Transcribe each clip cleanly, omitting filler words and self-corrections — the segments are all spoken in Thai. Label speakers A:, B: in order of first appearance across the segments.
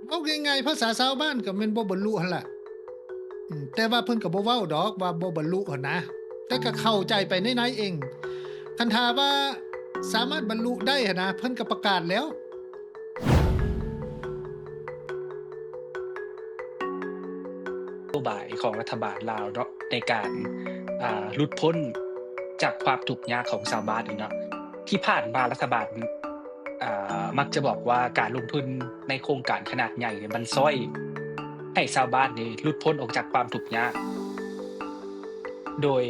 A: เว้าง่ายๆภาษาชาวบ้านก็แม่นบ่บรรลุหั่นล่ะแต่ว่าเพิ่นก็บ่เว้าดอกว่าบ่บรรลุหั้นนะแต่ก็เข้าใจไปในๆเองคันถ้าว่าสามารถบรรลุได้หั้นนะเพิ่นก็ประกาศแล้ว
B: นโยบายของรัฐบาลลาวเนาะในการหลุดพ้นจากความทุกข์ยากของชาวบ้านนี่เนาะที่ผ่านมารัฐบาลมักจะบอกว่าการลงทุนในโครงการขนาดใหญ่เนี่ยมันช่วยให้ชาวบ้านนี่หลุดพ้นออกจากความทุกข์ยากโดย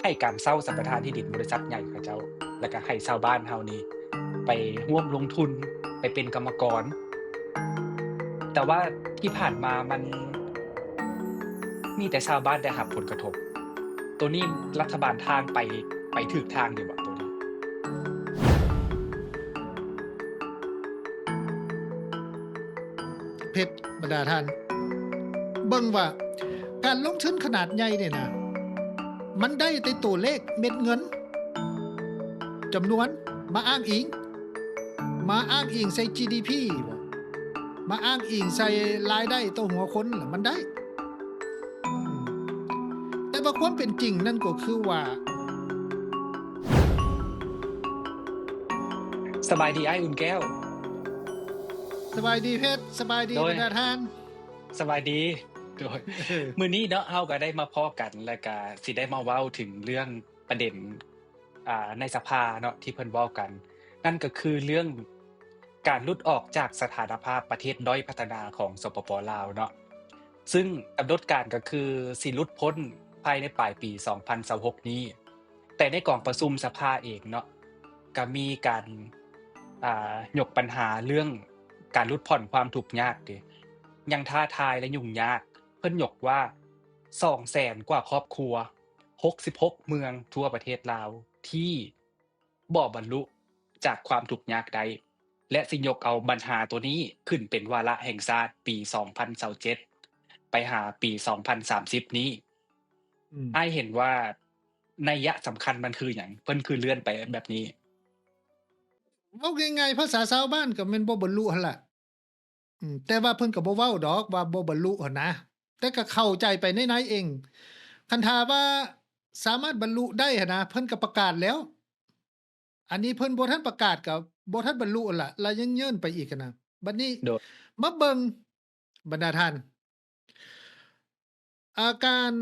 B: ให้การเช่าสัมปทานที่ดินบริษัทใหญ่เขาเจ้าแล้วก็ให้ชาวบ้านเฮานี่ไปร่วมลงทุนไปเป็นกรรมกรแต่ว่าที่ผ่านมามันมีแต่ชาวบ้านได้รับผลกระทบตัวนี้รัฐบาลทางไปถูกทางอยู่บ่ตัวนี้
A: เพชรบรรดาท่านเบิ่งว่าการลงทุนขนาดใหญ่เนี่ยนะมันได้แต่ตัวเลขเม็ดเงินจำนวนมาอ้างอิงใส่ GDP บ่มาอ้างอิงใส่รายได้ต่อหัวคนล่ะมันได้อืมแต่ว่าความเป็นจริงนั่นก็คือว่า
B: สบายดีอ้ายอุ่นแก้ว
A: สบายดีเพชรสบายดี
B: โดย
A: บรรดาท่าน
B: สบายดีโดย
A: เออ
B: มื้อนี้เนาะเฮาก็ได้มาพ้อกันแล้วก็สิได้มาเว้าถึงเรื่องประเด็นในสภาเนาะที่เพิ่นเว้ากันนั่นก็คือเรื่องการหลุดออกจากสถานภาพประเทศด้อยพัฒนาของสปปลาวเนาะซึ่งกำหนดการก็คือสิหลุดพ้นภายในปลายปี2026นี้แต่ในกองประชุมสภาเองเนาะก็มีการยกปัญหาเรื่องการลดผ่อนความทุกข์ยากเดะยังท้าทายและยุ่งยากเพิ่นยกว่า200,000กว่าครอบครัว66เมืองทั่วประเทศลาวที่บ่บรรลุจากความทุกข์ยากใดและสิยกเอาปัญหาตัวนี้ขึ้นเป็นวาระแห่งชาติปี2027ไปหาปี2030นี้
A: อืม
B: อ้ายเห็นว่านัยยะสำคัญมันคือหยังเพิ่นคือเลื่อนไปแบบนี้
A: เว้าง่ายๆภาษาชาวบ้านก็แม่นบ่บรรลุหั่นล่ะแต่ว่าเพิ่นก็บ่เว้าดอกว่าบ่บรรลุหั้นนะแต่ก็เข้าใจไปในๆเองคันถ้าว่าสามารถบรรลุได้หั้นนะเพิ่นก็ประกาศแล้วอันนี้เพิ่นบ่ทันประกาศก็บ่ทันบรรลุหั่นล่ะแล้วยังเยิ้นไปอีกหั้นนะบัดนี้
B: โดย
A: มาเบิ่งบรรดาท่านการ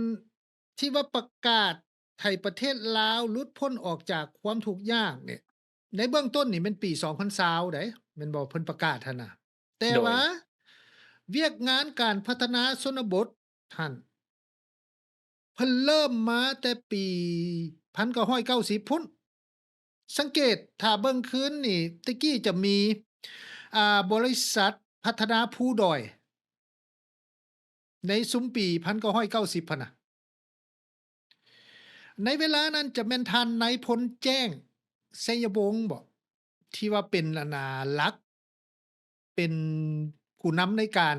A: ที่ว่าประกาศให้ประเทศลาวหลุดพ้นออกจากความทุกข์ยากเนี่ยในเบื้องต้นนี่แม่นปี2020ได้แม่นบ่เพิ่นประกาศหั้นน่ะแต่
B: โดย
A: ว่าเวียกงานการพัฒนาชนบทท่านเพิ่นเริ่มมาแต่ปี1990พุ้นสังเกตถ้าเบิ่งคืนนี่แต่กี้จะมีบริษัทพัฒนาภูดอยในซุมปี1990พันน่ะ ในเวลานั้นจะแม่นท่านนายพลแจ้งชัยวงศ์บ่ที่ว่าเป็นหลักเป็นผู้นำในการ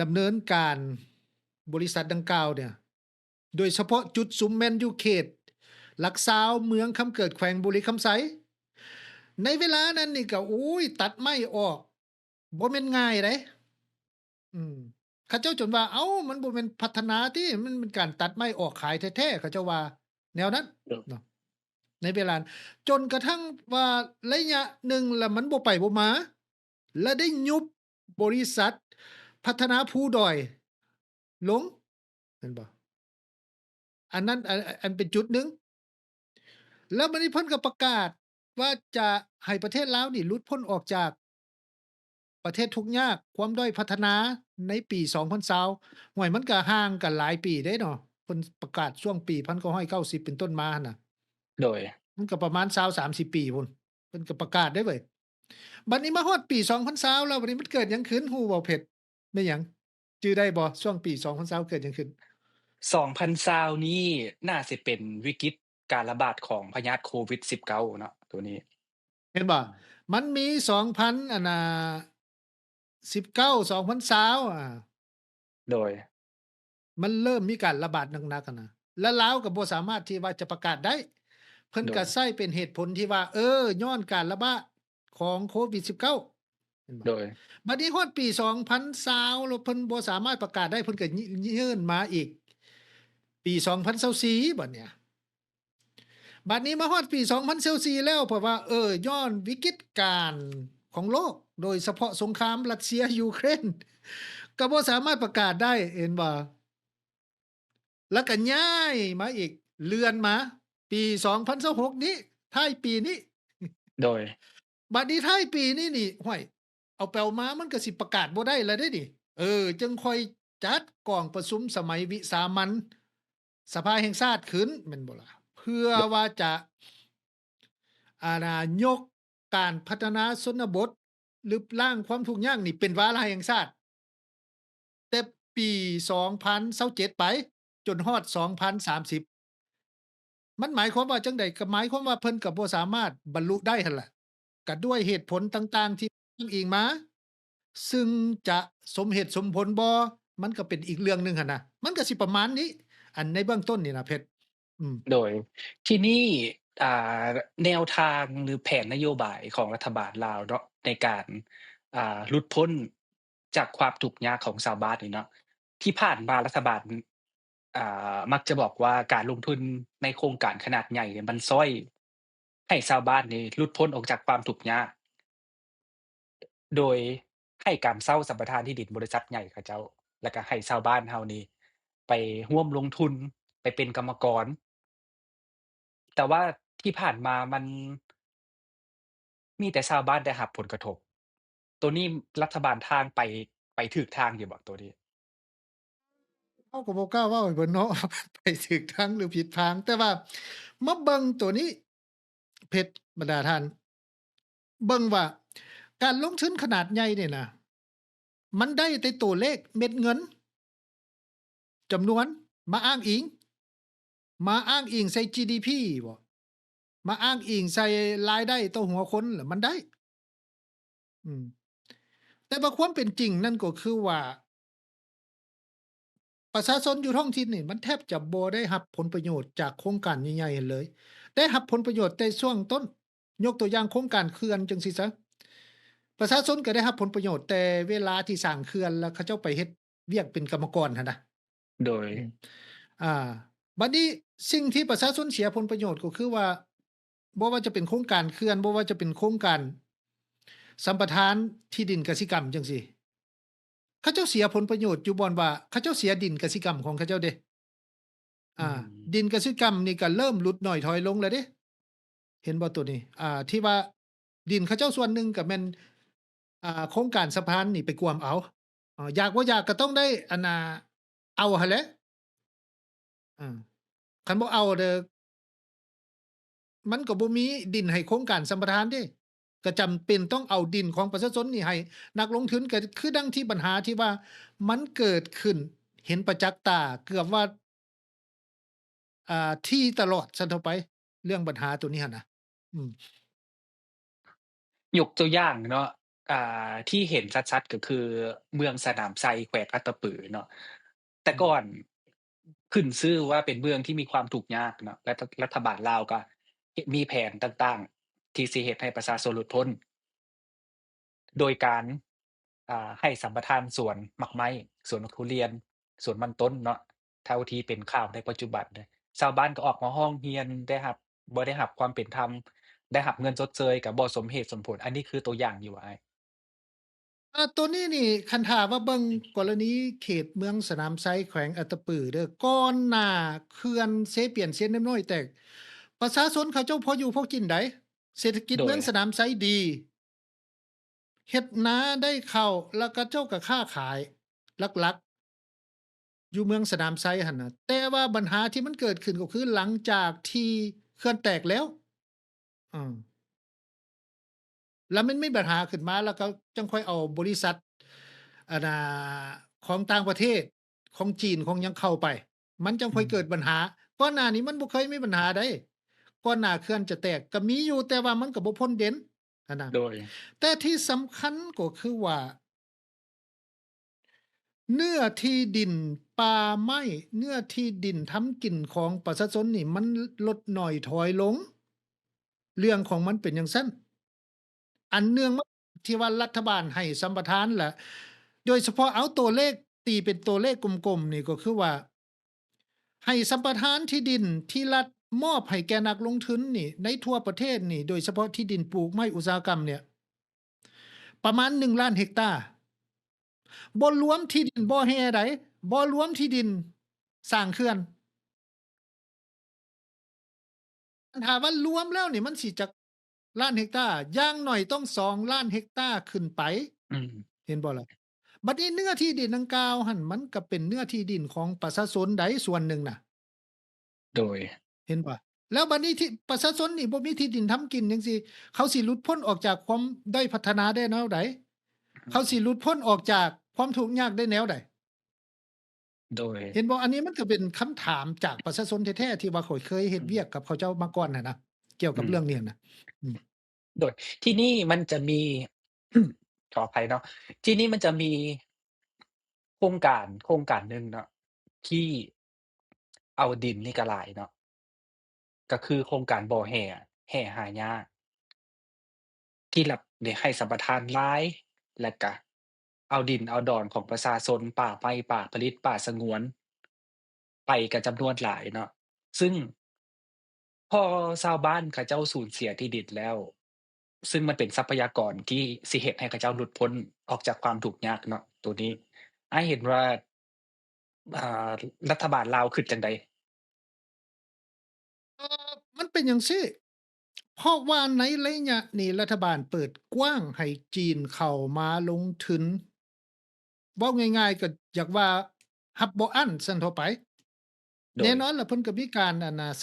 A: ดำเนินการบริษัทดังกล่าวเนี่ยโดยเฉพาะจุดซุมแม่นอยู่เขตหลักซาวเมืองคำเกิดแขวงบุรีคำไสในเวลานั้นนี่ก็โอ้ยตัดไม้ออกบ่แม่นง่ายเดะอืมเขาเจ้าจนว่าเอ้ามันบ่แม่นพัฒนาติมันเป็นการตัดไม้ออกขายแท้ๆเขาเจ้าว่าแนวนั้น
B: โด
A: เนาะ ในเวลาจนกระทั่งว่าระยะหนึ่งแล้วมันบ่ไปบ่มาและได้ยุบบริษัทพัฒนาภูดอยลงแม่นบ่อันนั้นอันเป็นจุดหนึ่งแล้วบัดนี้เพิ่นก็ประกาศว่าจะให้ประเทศลาวนี่หลุดพ้นออกจากประเทศทุกข์ยากความด้อยพัฒนาในปี2020ฮ้วยมันก็ห่างกันหลายปีเด้เนาะเพิ่นประกาศช่วงปี1990เป็นต้นมาหั่นน่ะ
B: โดย
A: มันก็ประมาณ20-30ปีพู้นเพิ่นก็ประกาศได้เว้ยบัดนี้มาฮอดปี2020แล้วบัดนี้มันเกิดหยังขึ้นฮู้บ่เพชรแม่นหยังจื้อได้บ่ช่วงปี2020เกิดหยังขึ้น
B: 2020นี้น่าสิเป็นวิกฤตการระบาดของพยาธิโควิด19เนาะตัวนี้
A: เห็นบ่
B: อืม
A: มันมี2,00019 2020
B: โดย
A: มันเริ่มมีการระบาดหนักๆอะนะแล้วลาวก็บ่สามารถที่ว่าจะประกาศได้เพิ่น
B: โดย
A: ก็ใช้เป็นเหตุผลที่ว่าย้อนการระบาดของโควิด19 เห็นบ่
B: โดย
A: บัดนี้ฮอดปี2020แล้วเพิ่นบ่สามารถประกาศได้เพิ่นก็ยื่นมาอีกปี2024บัดเนี่ยบัดนี้มาฮอดปี2024แล้วเพราะว่าย้อนวิกฤตการณ์ของโลกโดยเฉพาะสงครามรัสเซียยูเครนก็บ่สามารถประกาศได้เห็นบ่ แล้วก็ย้ายมาอีกเลื่อนมาปี2026นี้ท้ายปีนี้
B: โดย
A: บัดนี้ท้ายปีนี้นี่ห้วยเอาแปลมามันก็สิประกาศบ่ได้แล้วเด้นี่จึงค่อยจัดกองประชุมสมัยวิสามัญสภาแห่งชาติขึ้นแม่นบ่ล่ะเพื่อว่าจะยกการพัฒนาชนบทหรือล้างความทุกข์ยากนี่เป็นวาระแห่งชาติแต่ปี2027ไปจนฮอด2030 มันหมายความว่าจั่งใดก็หมายความว่าเพิ่นก็บ่สามารถบรรลุได้หั่นล่ะก็ด้วยเหตุผลต่างๆที่อ้างอิงมาซึ่งจะสมเหตุสมผลบ่มันก็เป็นอีกเรื่องหนึ่งหั้นนะมันก็สิประมาณนี้อันในเบื้องต้นนี่นะเพชรอืม
B: โดยที่นี่อ่าแนวทางหรือแผนนโยบายของรัฐบาลลาวเนาะในการหลุดพ้นจากความทุกข์ยากของชาวบ้านนี่เนาะที่ผ่านมารัฐบาลมักจะบอกว่าการลงทุนในโครงการขนาดใหญ่เนี่ยมันช่วยให้ชาวบ้านนี่หลุดพ้นออกจากความทุกข์ยาก โดยให้การเช่าสัมปทานที่ดินบริษัทใหญ่เขาเจ้าแล้วก็ให้ชาวบ้านเฮานี่ไปร่วมลงทุนไปเป็นกรรมกรแต่ว่าที่ผ่านมามันมีแต่ชาวบ้านได้รับผลกระทบตัวนี้รัฐบาลทางไปถูกทางอยู่บ่ตัวนี้
A: เราก็บ่กล้าเว้าให้เพิ่นเนาะไปถูกทางหรือผิดทางแต่ว่ามาเบิ่งตัวนี้เพชรบรรดาท่านเบิ่งว่าการลงทุนขนาดใหญ่เนี่ยนะมันได้แต่ตัวเลขเม็ดเงินจำนวนมาอ้างอิงมาอ้างอิงใส่ GDP บ่มาอ้างอิงใส่รายได้ต่อหัวคนเหรอมันได้อืมแต่ว่าความเป็นจริงนั่นก็คือว่าประชาชนอยู่ท้องถิ่นนี่มันแทบจะบ่ได้รับผลประโยชน์จากโครงการใหญ่ๆเลยได้รับผลประโยชน์แต่ช่วงต้นยกตัวอย่างโครงการเขื่อนจั่งซี้ซะประชาชนก็ได้รับผลประโยชน์แต่เวลาที่สร้างเขื่อนแล้วเขาเจ้าไปเฮ็ดเวียกเป็นกรรมกรหั้นน่ะ
B: โดย
A: อืมอ่าบัดนี้สิ่งที่ประชาชนเสียผลประโยชน์ก็คือว่าบ่ว่าจะเป็นโครงการเขื่อนบ่ว่าจะเป็นโครงการสัมปทานที่ดินกสิกรรมจังซี้เขาเจ้าเสียผลประโยชน์อยู่บ่อนว่าเขาเจ้าเสียดินกสิกรรมของเขาเจ้าเดะ
B: อื
A: อ่า
B: ม
A: ดินกสิกรรมนี่ก็เริ่มลดน้อยถอยลงแล้วเดะเห็นบ่ตัวนี้ที่ว่าดินเขาเจ้าส่วนหนึ่งก็แม่นโครงการสะพานนี่ไปกวมเอาอยากบ่อยากก็ต้องได้อันน่ะเอาหั้นแหละอาคันบ่เอาเด้อ มันก็บ่มีดินให้โครงการสัมปทานเดะก็จำเป็นต้องเอาดินของประชาชนนี่ให้นักลงทุนก็คือดังที่ปัญหาที่ว่ามันเกิดขึ้นเห็นประจักษ์ตาเกือบว่าที่ตลอดซั้นเถาไปเรื่องปัญหาตัวนี้หั้นน่ะอืม
B: ยกตัวอย่างเนาะที่เห็นชัดๆก็คือเมืองสนามไทรแขวงอัตตปือเนาะแต่
A: อืม
B: ก่อนขึ้นชื่อว่าเป็นเมืองที่มีความทุกข์ยากเนาะรัฐบาลลาวก็มีแผนต่างๆที่สิเฮ็ดให้ประชาชนหลุดพ้น โดยการให้สัมปทานสวนหมากไม้สวนมะทุเรียนสวนมันต้นเนาะเท่าที่เป็นข่าวในปัจจุบันเนี่ยชาวบ้านก็ออกมาร้องเรียนบ่ได้รับความเป็นธรรมได้รับเงินชดเชยก็บ่สมเหตุสมผลอันนี้คือตัวอย่างอยู่อ้าย
A: ตัวนี้นี่คันถามว่าเบิ่งกรณีเขตเมืองสนามไซแขวงอัตตปือเด้อก่อนหน้าเขื่อนเซเปียนเซียนน้ำน้อยแตกประชาชนเขาเจ้าพออยู่พอกินได้เศรษฐกิจ
B: โดย
A: เมืองสนามไซดี เฮ็ดนาได้ข้าวแล้วก็เจ้าก็ค้าขายหลักๆอยู่เมืองสนามไซหั่นน่ะแต่ว่าปัญหาที่มันเกิดขึ้นก็คือหลังจากที่เขื่อนแตกแล้วอาแล้วมันมีปัญหาขึ้นมาแล้วก็จังค่อยเอาบริษัทอันน่ะของต่างประเทศของจีนของหยังเข้าไปมันจังค่อย
B: อืม
A: เกิดปัญหาก่อนหน้านี้มันบ่เคยมีปัญหาใดก่อนหน้าเขื่อนจะแตกก็มีอยู่แต่ว่ามันก็บ่พ้นเด่นหั้นน่ะ
B: โดย
A: แต่ที่สำคัญก็คือว่า เนื้อที่ดินป่าไม้เนื้อที่ดินทำกินของประชาชนนี่มันลดน้อยถอยลงเรื่องของมันเป็นจั่งซั้นอันเนื่องมา ที่ว่ารัฐบาลให้สัมปทานแหละโดยเฉพาะเอาตัวเลขตีเป็นตัวเลขกลมๆนี่ก็คือว่าให้สัมปทานที่ดินที่รัฐมอบให้แก่นักลงทุนนี่ในทั่วประเทศนี่โดยเฉพาะที่ดินปลูกไม้อุตสาหกรรมเนี่ยประมาณ1,000,000เฮกตาร์บ่รวมที่ดินบ่แฮ่ใดบ่รวมที่ดินสร้างเขื่อนถ้าว่ารวมแล้วนี่มันสิจักล้านเฮกตาร์อย่างน้อยต้อง2,000,000เฮกตาร์ขึ้นไป
B: อืม
A: เห็นบ่ล่ะบัดนี้เนื้อที่ดินดังกล่าวหั้นมันก็เป็นเนื้อที่ดินของประชาชนใดส่วนหนึ่งน่ะ
B: โดย
A: เห็นเปล่าแล้วบัดนี้ที่ประชาชนนี่บ่มีที่ดินทำกินจังซี้เขาสิหลุดพ้นออกจากความด้อยพัฒนาได้แนวใด
B: อื
A: เขาสิห
B: ม
A: ลุดพ้นออกจากความทุกข์ยากได้แนวใด
B: โดย
A: เห็นบ่อันนี้มันก็เป็นคำถามจากประชาชนแท้ๆที่ว่าข้อยเคยเฮ็
B: อืม
A: ดเวียกกับเขาเจ้ามาก่อนน่ะนะเกี่ยวกับ
B: อืม
A: เรื่องนี้น่ะอืม
B: โดยที่นี่มันจะมีขออภัยเนาะที่นี่มันจะมีโครงการหนึ่งเนาะที่เอาดินนี่ก็หลายเนาะก็คือโครงการบ่อแแห่หายากที่แบบได้ให้สัมปทานหลายแล้วก็เอาดินเอาดอนของประชาชนป่าไม้ป่าผลิตป่าสงวนไปกันจำนวนหลายเนาะซึ่ง พอชาวบ้านเขาเจ้าสูญเสียที่ดินแล้วซึ่งมันเป็นทรัพยากรที่สิเฮ็ดให้เขาเจ้าหลุดพ้นออกจากความทุกข์ยากเนาะตัวนี้อ้ายเห็นว่าอ่ารัฐบาลลาวคิดจั่งใด
A: มันเป็นจังซี้เพราะว่าในระยะนี้รัฐบาลเปิดกว้างให้จีนเข้ามาลงทุนเว้าง่ายๆก็อยากว่ารับบ่อั้นซั้นเถาะไป
B: โดย
A: แน่นอนล่ะเพิ่นก็มีการ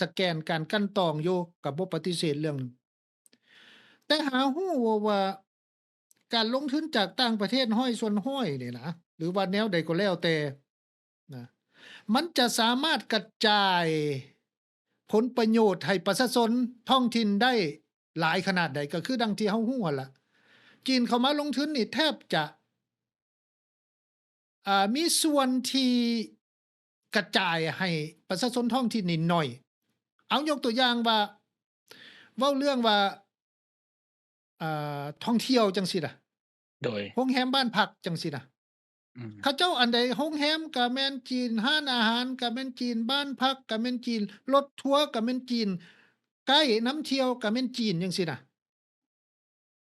A: สแกนการกลันกรองอยู่ก็บ่ปฏิเสธเรื่องนั้นแต่หารู้ว่าการลงทุนจากต่างประเทศร้อยส่วนร้อยนี่นะหรือว่าแนวใดก็แล้วแต่นะมันจะสามารถกระจายผลประโยชน์ให้ประชาชนท้องถิ่นได้หลายขนาดใดก็คือดังที่เฮารู้หั้นล่ะจีนเข้ามาลงทุนนี่แทบจะ มีส่วนที่กระจายให้ประชาชนท้องถิ่นนี่น้อย เอายกตัวอย่างว่าเว้าเรื่องว่าท่องเที่ยวจังซี้น่ะ
B: โดย
A: โรงแรมบ้านพักจังซี้น่ะ
B: อืม
A: เขาเจ้าอันใดโรงแรมก็แม่นจีนร้านอาหารก็แม่นจีนบ้านพักก็แม่นจีนรถทัวร์ก็แม่นจีนไกด์นำเที่ยวก็แม่นจีนจังซี้น่ะ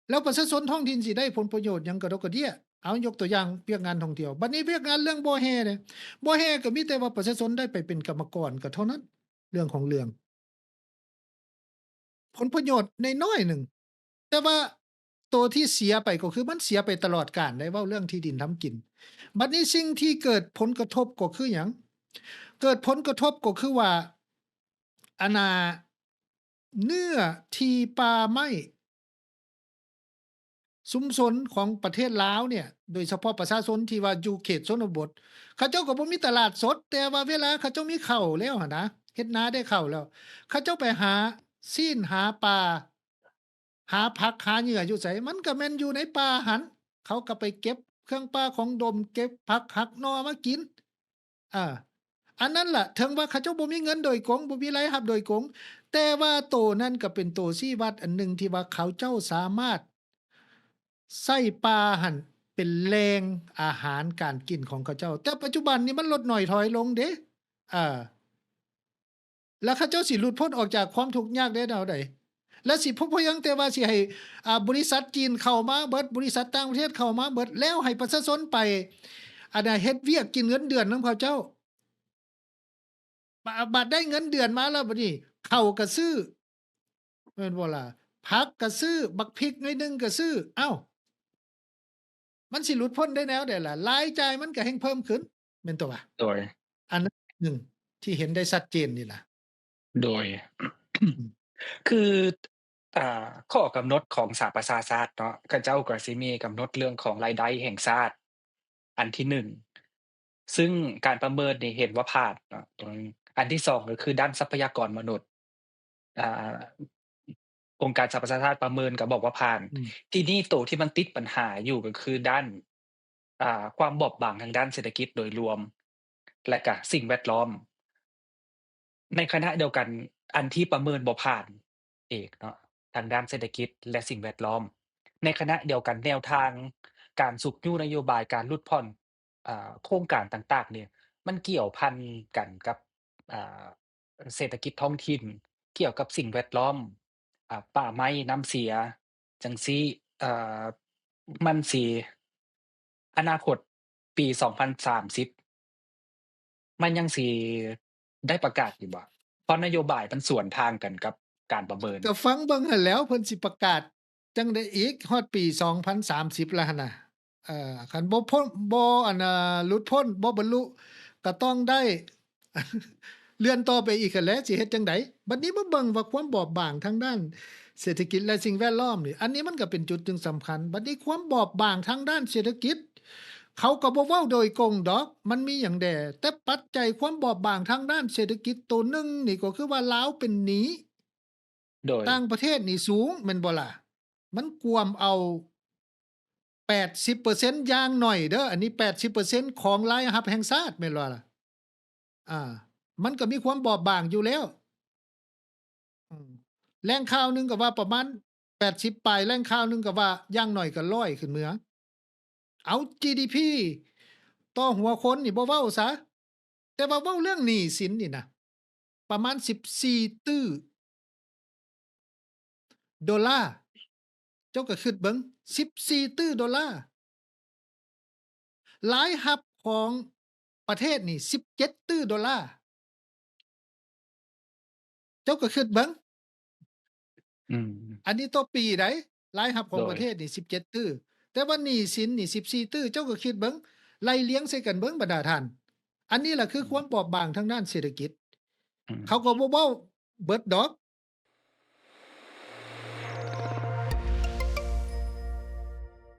A: แล้วประชาชนท้องถิ่นสิได้ผลประโยชน์หยังกะดอกกะเดี้ยเอายกตัวอย่างเวียกงานท่องเที่ยวบัดนี้เวียกงานเรื่องบ่อแห่เนี่ยบ่อแห่ก็มีแต่ว่าประชาชนได้ไปเป็นกรรมกรก็เท่านั้นเรื่องของเรื่องผลประโยชน์น้อยๆหนึ่งแต่ว่าตัวที่เสียไปก็คือมันเสียไปตลอดกาลได้เว้าเรื่องที่ดินทำกินบัดนี้สิ่งที่เกิดผลกระทบก็คือหยังเกิดผลกระทบก็คือว่าอาณาเนื้อที่ป่าไม้ ชุมชนของประเทศลาวเนี่ยโดยเฉพาะประชาชนที่ว่าอยู่เขตชนบทเขาเจ้าก็บ่มีตลาดสดแต่ว่าเวลาเขาเจ้ามีข้าวแล้วหั้นนะเฮ็ดนาได้ข้าวแล้วเขาเจ้าไปหาซีนหาปลาหาผักหาเหยื่ออยู่ไสมันก็แม่นอยู่ในป่าหั้นเขาก็ไปเก็บเครื่องป่าของดมเก็บผักหักหน่อมากินอาอันนั้นล่ะถึงว่าเขาเจ้าบ่มีเงินโดยตรงบ่มีรายรับโดยตรงแต่ว่าโตนั้นก็เป็นโตชี้วัดอันหนึ่งที่ว่าเขาเจ้าสามารถ ไส้ปลาหั่นเป็นแหล่งอาหารการกินของเขาเจ้าแต่ปัจจุบันนี้มันลดน้อยถอยลงเดะอาแล้วเขาเจ้าสิหลุดพ้นออกจากความทุกข์ยากได้แนวใดและสิบ่เพียงแต่ว่าสิให้บริษัทจีนเข้ามาเบิดบริษัทต่างประเทศเข้ามาเบิดแล้วให้ประชาชนไปอันน่ะเฮ็ดเวียกกินเงินเดือนนำเขาเจ้าบัดได้เงินเดือนมาแล้วบัดนี้ข้าวก็ซื้อแม่นบ่ล่ะผักก็ซื้อบักพริกหน่อยหนึ่งก็ซื้ออ้าว มันสิหลุดพ้นได้แนวใดล่ะรายจ่ายมันก็แฮ่งเพิ่มขึ้นแม่นตัวบ่
B: โดย
A: อันนั้นหนึ่งที่เห็นได้ชัดเจนนี่ล่ะ
B: โดย
A: อืม
B: คือข้อกำหนดของสหประชาชาติเนาะเขาเจ้าก็สิมีกำหนดเรื่องของรายได้แห่งชาติอันที่1ซึ่งการประเมินนี่เห็นว่าผ่านเนาะตรงนี้อันที่2ก็คือด้านทรัพยากรมนุษย์อ่าองค์การสหประชาชาติประเมินก็บอกว่าผ่าน
A: อืม
B: ทีนี้ตัวที่มันติดปัญหาอยู่ก็คือด้านความบอบบางทางด้านเศรษฐกิจโดยรวมและก็สิ่งแวดล้อม ในขณะเดียวกันอันที่ประเมินบ่ผ่านอีกเนาะทางด้านเศรษฐกิจและสิ่งแวดล้อม ในขณะเดียวกันแนวทางการสุกอยู่นโยบายการลดผ่อนโครงการต่างๆเนี่ยมันเกี่ยวพันกันกับอ่าเศรษฐกิจท้องถิ่นเกี่ยวกับสิ่งแวดล้อมป่าไม้น้ำเสียจั่งซี้อ่ามันสิอนาคตปี2030มันยังสิได้ประกาศอยู่บ่เพราะนโยบายมันสวนทางกันกับการประเมิน
A: ก็ฟังเบิ่งหั้นแหล้วเพิ่นสิประกาศจั่งใดอีกฮอดปี2030แล้วหั่นน่ะคันบ่พ้นบ่อันน่ะหลุดพ้นบ่บรรลุก็ต้องได้เลื่อนต่อไปอีกหั้นแหละสิเฮ็ดจั่งใดบัดนี้มาเบิ่งว่าความบอบบางทางด้านเศรษฐกิจและสิ่งแวดล้อมนี่อันนี้มันก็เป็นจุดหนึ่งสำคัญบัดนี้ความบอบบางทางด้านเศรษฐกิจเขาก็บ่เว้าโดยกงดอกมันมีหยังแด่แต่ปัจจัยความบอบบางทางด้านเศรษฐกิจตัวหนึ่งนี่ก็คือว่าลาวเป็นหนี้
B: โดย
A: ต่างประเทศนี่สูงแม่นบ่ล่ะมันกวมเอา80%อย่างน้อยเด้ออันนี้80%ของรายรับแห่งชาติแม่นบ่ล่ะอามันก็มีความบอบบางอยู่แล้วอืมแหล่งข่าวหนึ่งก็ว่าประมาณ80ปลายแหล่งข่าวหนึ่งก็ว่าอย่างน้อยก็100ขึ้นเหนือเอา GDP ต่อหัวคนนี่บ่เว้าซะแต่ว่าเว้าเรื่องหนี้สินนี่นะประมาณ14ตื้อดอลลาร์เจ้าก็คิดเบิ่ง14ตื้อดอลลาร์ รายรับของประเทศนี่17ตื้อดอลลาร์เจ้าก็คิดเบิ่ง
B: อืม
A: อันนี้ต่อปีไดรายรับขอ
B: โดย
A: งประเทศนี่17ตื้อแต่ว่าหนี้สินนี่14ตื้อเจ้าก็คิดเบิ่งไล่เลียงใส่กันเบิ่งบรรดาท่านอันนี้ล่ะคือ
B: อืม
A: ความบอบบางทางด้านเศรษฐกิจ
B: อืม
A: เขาก็บ่เว้าเบิดดอก